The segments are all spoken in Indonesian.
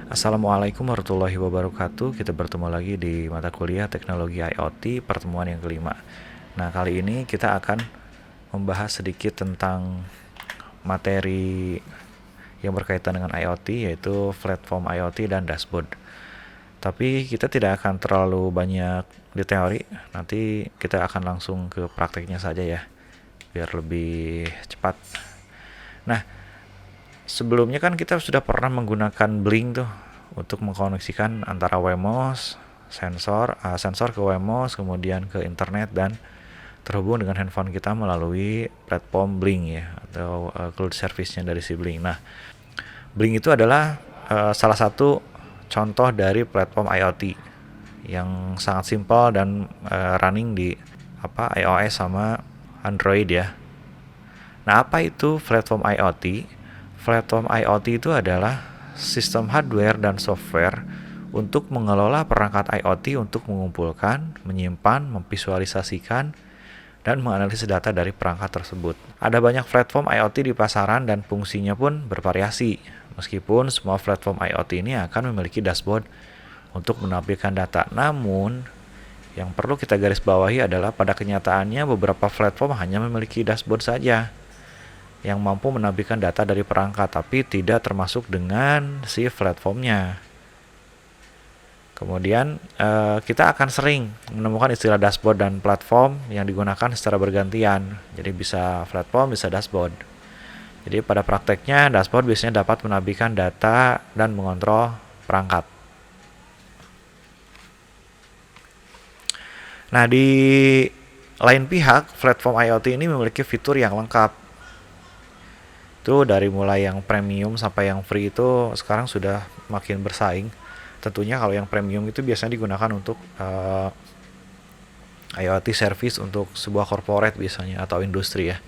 Assalamualaikum warahmatullahi wabarakatuh. Kita bertemu lagi di mata kuliah Teknologi IoT pertemuan yang kelima. Nah, kali ini kita akan membahas sedikit tentang materi yang berkaitan dengan IoT, yaitu platform IoT dan dashboard. Tapi kita tidak akan terlalu banyak di teori, nanti kita akan langsung ke prakteknya saja ya, biar lebih cepat. Nah, sebelumnya kan kita sudah pernah menggunakan Blink tuh untuk mengkoneksikan antara Wemos, sensor ke Wemos, kemudian ke internet dan terhubung dengan handphone kita melalui platform Blink ya, atau cloud service-nya dari si Blink. Nah, Blink itu adalah salah satu contoh dari platform IoT yang sangat simpel dan running di iOS sama Android ya. Nah, apa itu platform IoT? Platform IoT itu adalah sistem hardware dan software untuk mengelola perangkat IoT untuk mengumpulkan, menyimpan, memvisualisasikan, dan menganalisis data dari perangkat tersebut. Ada banyak platform IoT di pasaran dan fungsinya pun bervariasi. Meskipun semua platform IoT ini akan memiliki dashboard untuk menampilkan data. Namun, yang perlu kita garis bawahi adalah pada kenyataannya beberapa platform hanya memiliki dashboard saja yang mampu menampilkan data dari perangkat, tapi tidak termasuk dengan si platformnya. Kemudian kita akan sering menemukan istilah dashboard dan platform yang digunakan secara bergantian. Jadi bisa platform, bisa dashboard. Jadi pada prakteknya dashboard biasanya dapat menampilkan data dan mengontrol perangkat. Nah, di lain pihak, platform IoT ini memiliki fitur yang lengkap. Itu dari mulai yang premium sampai yang free itu sekarang sudah makin bersaing. Tentunya kalau yang premium itu biasanya digunakan untuk IoT service untuk sebuah corporate biasanya atau industri ya.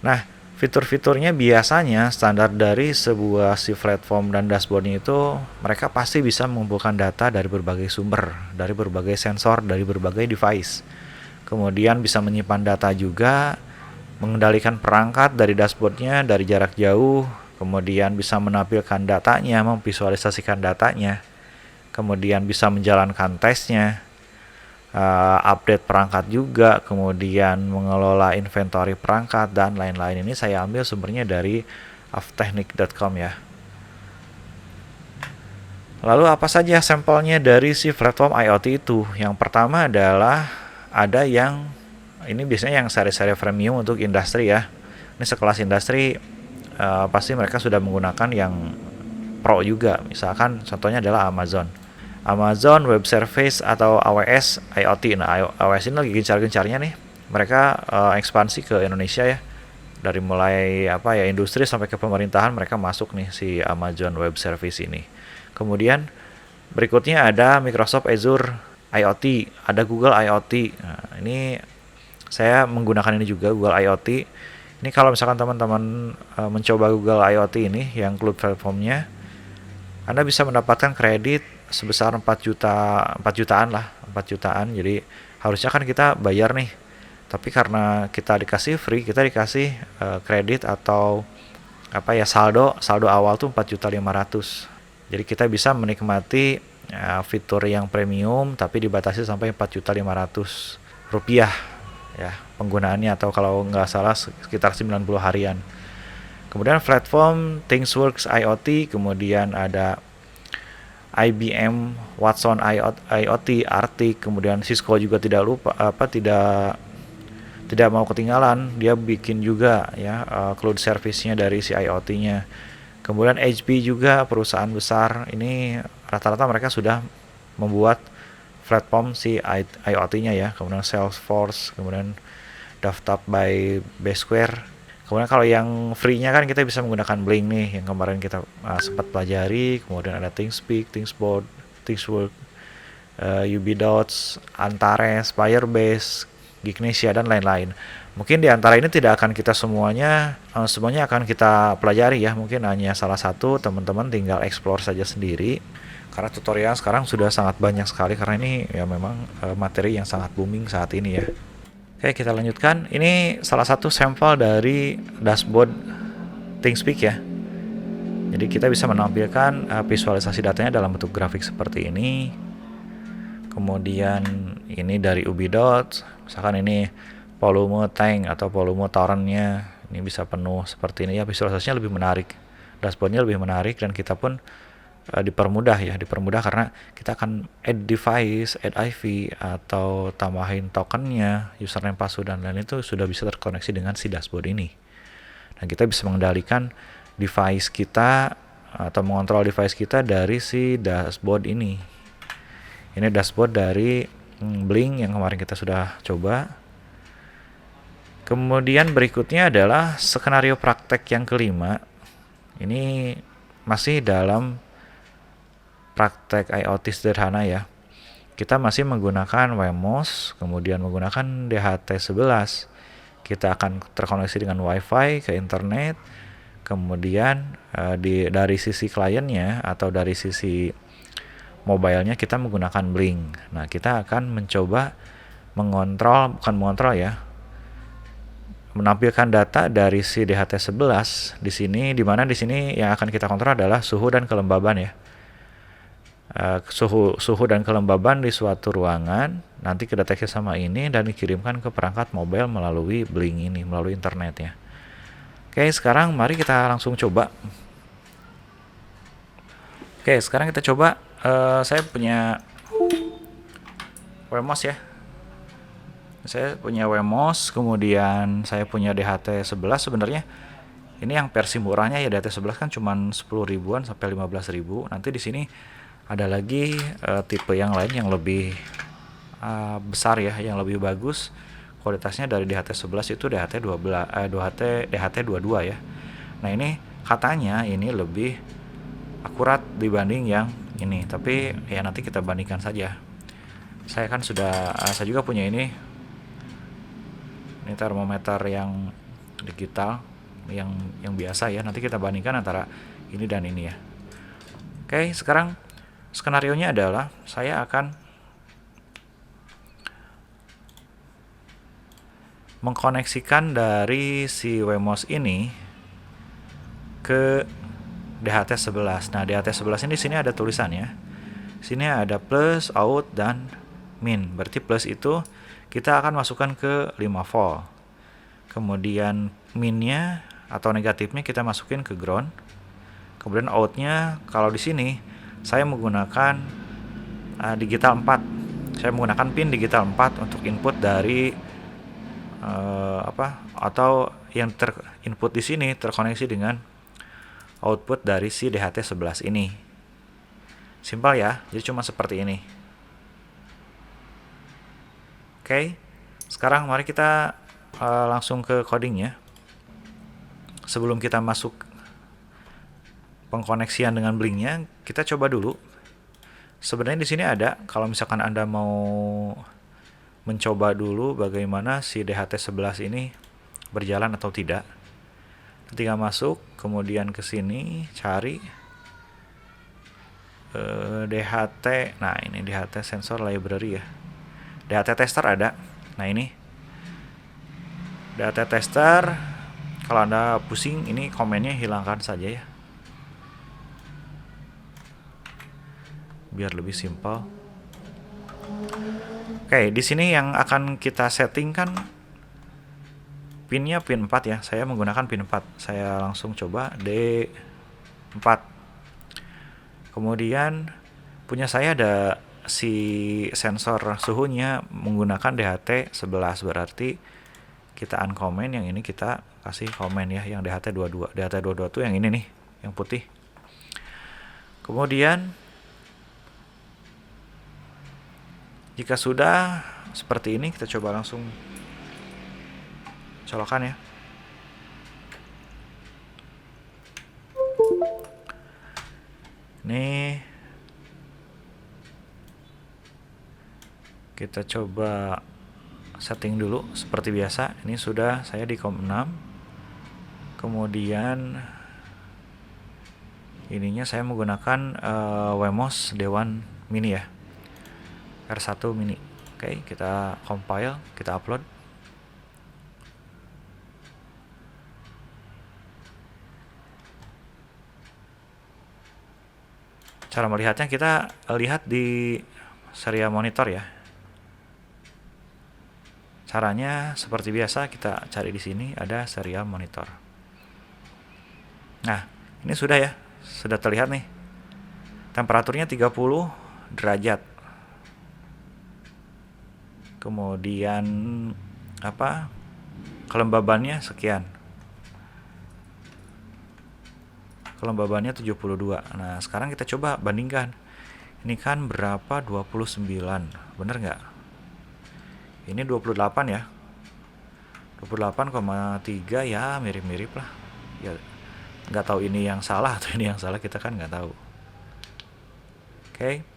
Nah, fitur-fiturnya biasanya standar dari sebuah si platform dan dashboardnya itu mereka pasti bisa mengumpulkan data dari berbagai sumber, dari berbagai sensor, dari berbagai device. Kemudian bisa menyimpan data juga, mengendalikan perangkat dari dashboardnya dari jarak jauh, kemudian bisa menampilkan datanya, memvisualisasikan datanya, kemudian bisa menjalankan tesnya, update perangkat juga, kemudian mengelola inventory perangkat, dan lain-lain. Ini saya ambil sumbernya dari avtechnic.com ya. Lalu apa saja sampelnya dari si platform IoT itu? Yang pertama adalah ada yang ini biasanya yang seri-seri premium untuk industri ya. Ini sekelas industri pasti mereka sudah menggunakan yang pro juga. Misalkan contohnya adalah Amazon Web Service atau AWS IoT. Nah, AWS ini lagi gencar-gencarnya nih. Mereka ekspansi ke Indonesia ya. Dari mulai industri sampai ke pemerintahan mereka masuk nih si Amazon Web Service ini. Kemudian berikutnya ada Microsoft Azure IoT, ada Google IoT. Nah, ini saya menggunakan ini juga, Google IoT. Ini kalau misalkan teman-teman mencoba Google IoT ini yang cloud platformnya, Anda bisa mendapatkan kredit sebesar 4 jutaan lah, 4 jutaan. Jadi harusnya kan kita bayar nih. Tapi karena kita dikasih free, kita dikasih kredit atau saldo awal tuh 4.500.000. Jadi kita bisa menikmati fitur yang premium tapi dibatasi sampai 4.500.000 rupiah ya penggunaannya, atau kalau nggak salah sekitar 90 harian. Kemudian platform ThingWorx IoT, kemudian ada IBM Watson IoT, Arctic, kemudian Cisco juga tidak mau ketinggalan, dia bikin juga ya cloud service-nya dari si IoT-nya. Kemudian HP juga perusahaan besar ini rata-rata mereka sudah membuat platform si IoT-nya ya. Kemudian Salesforce, kemudian Daftap by Baseware. Kemudian kalau yang free-nya kan kita bisa menggunakan Blink nih yang kemarin kita sempat pelajari. Kemudian ada ThingSpeak, ThingsBoard, ThingsWorks, UBDots, Antares, Firebase, Gignesia, dan lain-lain. Mungkin di antara ini tidak akan kita semuanya akan kita pelajari ya. Mungkin hanya salah satu, teman-teman tinggal explore saja sendiri. Karena tutorial sekarang sudah sangat banyak sekali, karena ini ya memang materi yang sangat booming saat ini ya. Oke, kita lanjutkan. Ini salah satu sampel dari dashboard ThingSpeak ya. Jadi kita bisa menampilkan visualisasi datanya dalam bentuk grafik seperti ini. Kemudian ini dari Ubidot, misalkan ini volume tank atau volume torrentnya ini bisa penuh seperti ini ya, visualisasinya lebih menarik, dashboardnya lebih menarik, dan kita pun dipermudah karena kita akan add device, add IV, atau tambahin tokennya, username, password, dan lain itu sudah bisa terkoneksi dengan si dashboard ini. Dan kita bisa mengendalikan device kita atau mengontrol device kita dari si dashboard ini. Ini dashboard dari Blink yang kemarin kita sudah coba. Kemudian berikutnya adalah skenario praktek yang kelima. Ini masih dalam praktek IoT sederhana ya. Kita masih menggunakan Wemos, kemudian menggunakan DHT11. Kita akan terkoneksi dengan WiFi ke internet. Kemudian dari sisi kliennya atau dari sisi mobilenya kita menggunakan Blink. Nah, kita akan mencoba menampilkan data dari si DHT11 di sini, di mana di sini yang akan kita kontrol adalah suhu dan kelembaban ya. Suhu dan kelembaban di suatu ruangan nanti kedeteksi sama ini dan dikirimkan ke perangkat mobile melalui Blink ini, melalui internet ya. Oke, sekarang mari kita langsung coba. Oke, sekarang kita coba. Saya punya Wemos ya. Saya punya Wemos, kemudian saya punya DHT11. Sebenarnya ini yang versi murahnya ya, DHT11 kan cuma 10 ribuan sampai 15 ribu. Nanti di sini ada lagi tipe yang lain yang lebih besar ya, yang lebih bagus. Kualitasnya dari DHT11 itu DHT22 ya. Nah, ini katanya ini lebih akurat dibanding yang ini, tapi ya nanti kita bandingkan saja. Saya juga punya ini termometer yang digital yang biasa ya. Nanti kita bandingkan antara ini dan ini ya. Oke, sekarang skenarionya adalah saya akan mengkoneksikan dari si Wemos ini ke DHT11. Nah, DHT11 ini di sini ada tulisannya. Sini ada plus, out, dan min. Berarti plus itu kita akan masukkan ke 5 volt. Kemudian minnya atau negatifnya kita masukin ke ground. Kemudian outnya, kalau di sini saya menggunakan digital 4. Saya menggunakan pin digital 4 untuk input dari atau yang input di sini terkoneksi dengan output dari si DHT11 ini. Simpel ya, jadi cuma seperti ini. Oke, sekarang mari kita langsung ke codingnya. Sebelum kita masuk pengkoneksian dengan Blinknya, kita coba dulu. Sebenarnya di sini ada, kalau misalkan Anda mau mencoba dulu bagaimana si DHT11 ini berjalan atau tidak. Ketika masuk, kemudian ke sini cari DHT. Nah, ini DHT sensor library ya. DHT tester ada. Nah, ini DHT tester. Kalau Anda pusing, ini komennya hilangkan saja ya, biar lebih simpel. Oke, di sini yang akan kita settingkan pinnya pin 4 ya. Saya menggunakan pin 4. Saya langsung coba D4. Kemudian punya saya ada si sensor suhunya menggunakan DHT11. Berarti kita uncomment, yang ini kita kasih comment ya, yang DHT22. DHT22 itu yang ini nih, yang putih. Kemudian jika sudah seperti ini, kita coba langsung colokan ya. Nih, kita coba setting dulu seperti biasa. Ini sudah saya di COM 6. Kemudian ininya saya menggunakan Wemos D1 mini ya, R1 mini. Oke, kita compile, kita upload. Cara melihatnya kita lihat di serial monitor ya. Caranya seperti biasa, kita cari di sini ada serial monitor. Nah, ini sudah ya, sudah terlihat nih. Temperaturnya 30 derajat. Kemudian apa? Kelembabannya sekian. Kelembabannya 72. Nah, sekarang kita coba bandingkan. Ini kan berapa? 29. Bener nggak? Ini 28 ya. 28,3 ya, mirip-mirip lah. Ya, nggak tahu ini yang salah atau ini yang salah, kita kan nggak tahu. Oke.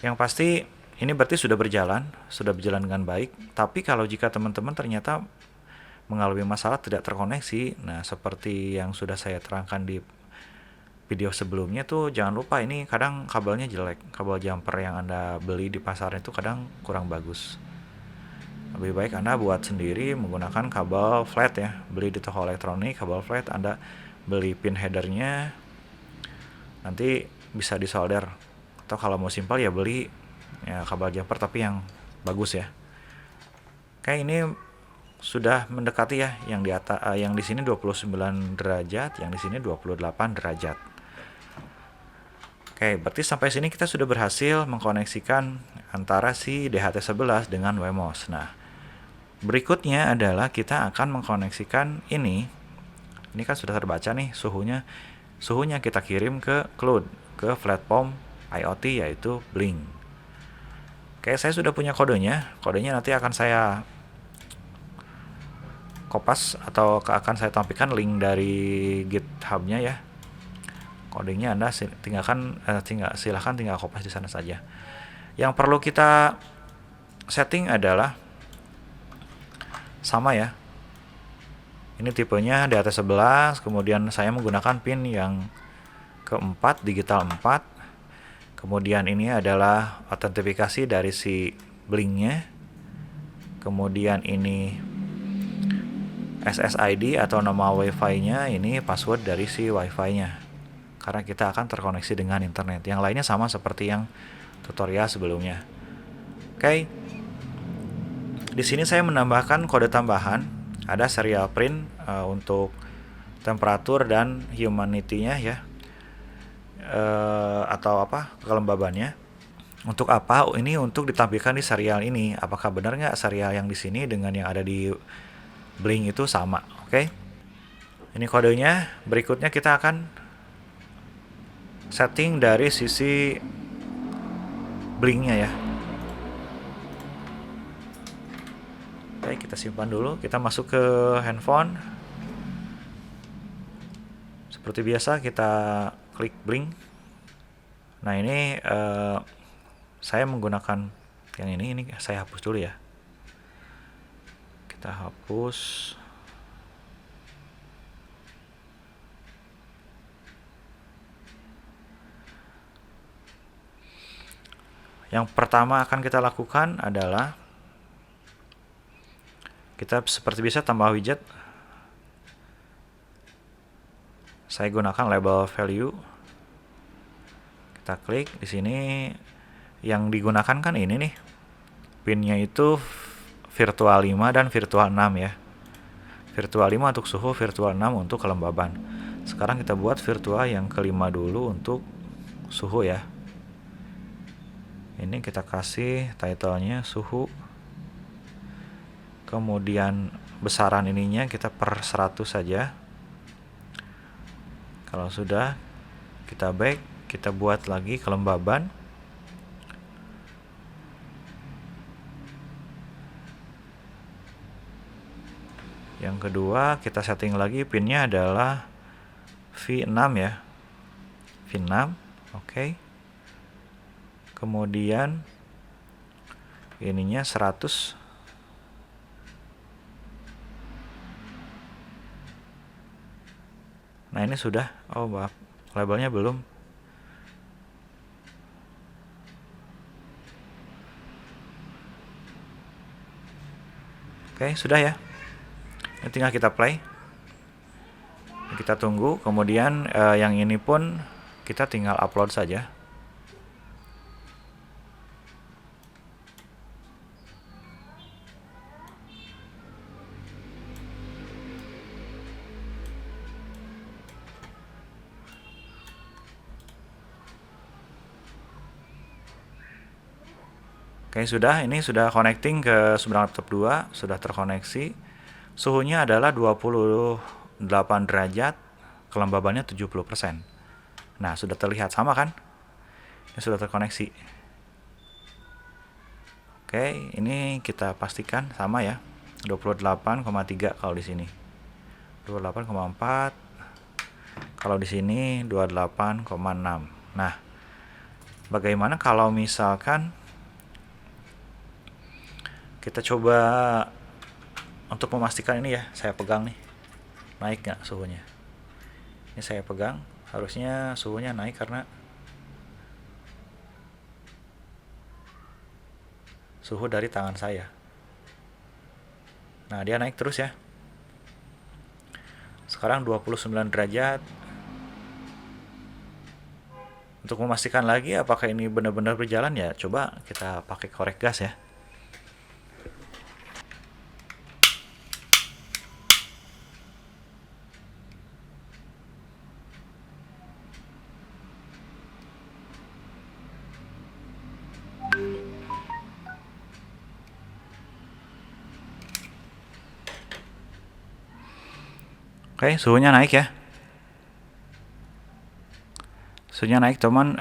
Yang pasti ini berarti sudah berjalan dengan baik. Tapi kalau jika teman-teman ternyata mengalami masalah tidak terkoneksi, nah seperti yang sudah saya terangkan di video sebelumnya tuh, jangan lupa ini kadang kabelnya jelek. Kabel jumper yang Anda beli di pasar itu kadang kurang bagus. Lebih baik Anda buat sendiri menggunakan kabel flat ya. Beli di toko elektronik kabel flat, Anda beli pin headernya, nanti bisa disolder. Atau kalau mau simpel ya beli ya kabel jumper tapi yang bagus ya. Kayak ini sudah mendekati ya, yang di atas, yang di sini 29 derajat, yang di sini 28 derajat. Oke, berarti sampai sini kita sudah berhasil mengkoneksikan antara si DHT11 dengan Wemos. Nah, berikutnya adalah kita akan mengkoneksikan ini. Ini kan sudah terbaca nih suhunya. Suhunya kita kirim ke cloud, ke platform IoT yaitu Blink. Oke, saya sudah punya kodenya. Kodenya nanti akan saya kopas atau akan saya tampilkan link dari GitHub-nya ya. Kodenya Anda silahkan tinggal kopas di sana saja. Yang perlu kita setting adalah sama ya. Ini tipenya DHT11, kemudian saya menggunakan pin yang keempat, digital 4. Kemudian ini adalah autentifikasi dari si Blink-nya. Kemudian ini SSID atau nama Wi-Fi-nya, ini password dari si Wi-Fi-nya. Karena kita akan terkoneksi dengan internet. Yang lainnya sama seperti yang tutorial sebelumnya. Oke. Di sini saya menambahkan kode tambahan, ada serial print untuk temperatur dan humidity-nya ya. Atau apa? Kelembabannya. Untuk apa? Ini untuk ditampilkan di serial ini. Apakah benar nggak serial yang di sini dengan yang ada di Blink itu sama? Oke. Ini kodenya. Berikutnya kita akan setting dari sisi Blink-nya ya. Oke, kita simpan dulu. Kita masuk ke handphone. Seperti biasa kita klik Blink. Nah, ini saya menggunakan yang ini saya hapus dulu ya. Kita hapus. Yang pertama akan kita lakukan adalah kita seperti biasa tambah widget. Saya gunakan label value. Kita klik di sini. Yang digunakan kan ini nih. Pinnya itu virtual 5 dan virtual 6 ya. Virtual 5 untuk suhu, virtual 6 untuk kelembaban. Sekarang kita buat virtual yang kelima dulu untuk suhu ya. Ini kita kasih title-nya suhu. Kemudian besaran ininya kita per 100 saja. Kalau sudah, kita back, kita buat lagi kelembaban. Yang kedua, kita setting lagi pinnya adalah V6 ya. V6, oke. Kemudian ininya 100. Nah, ini sudah. Oh, maaf. Labelnya belum. Oke, sudah ya. Ini tinggal kita play. Kita tunggu. Kemudian yang ini pun kita tinggal upload saja. Oke, ini sudah connecting ke seberang laptop 2, sudah terkoneksi. Suhunya adalah 28 derajat, kelembabannya 70%. Nah, sudah terlihat sama kan? Ini sudah terkoneksi. Oke, ini kita pastikan sama ya. 28,3 kalau di sini. 28,4. Kalau di sini 28,6. Nah, bagaimana kalau misalkan kita coba untuk memastikan ini ya, saya pegang nih, naik nggak suhunya. Ini saya pegang, harusnya suhunya naik karena suhu dari tangan saya. Nah, dia naik terus ya. Sekarang 29 derajat. Untuk memastikan lagi apakah ini benar-benar berjalan ya, coba kita pakai korek gas ya. Oke, suhunya naik ya. Suhunya naik teman,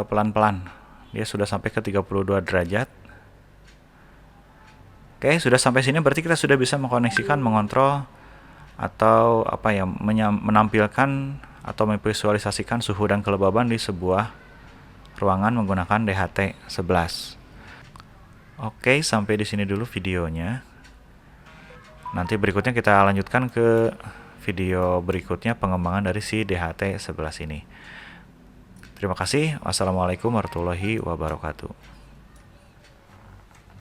pelan-pelan. Dia sudah sampai ke 32 derajat. Oke, sudah sampai sini berarti kita sudah bisa mengkoneksikan, mengontrol atau apa ya, menampilkan atau memvisualisasikan suhu dan kelembaban di sebuah ruangan menggunakan DHT11. Oke, sampai di sini dulu videonya. Nanti berikutnya kita lanjutkan ke video berikutnya, pengembangan dari si DHT11 ini. Terima kasih. Wassalamualaikum warahmatullahi wabarakatuh.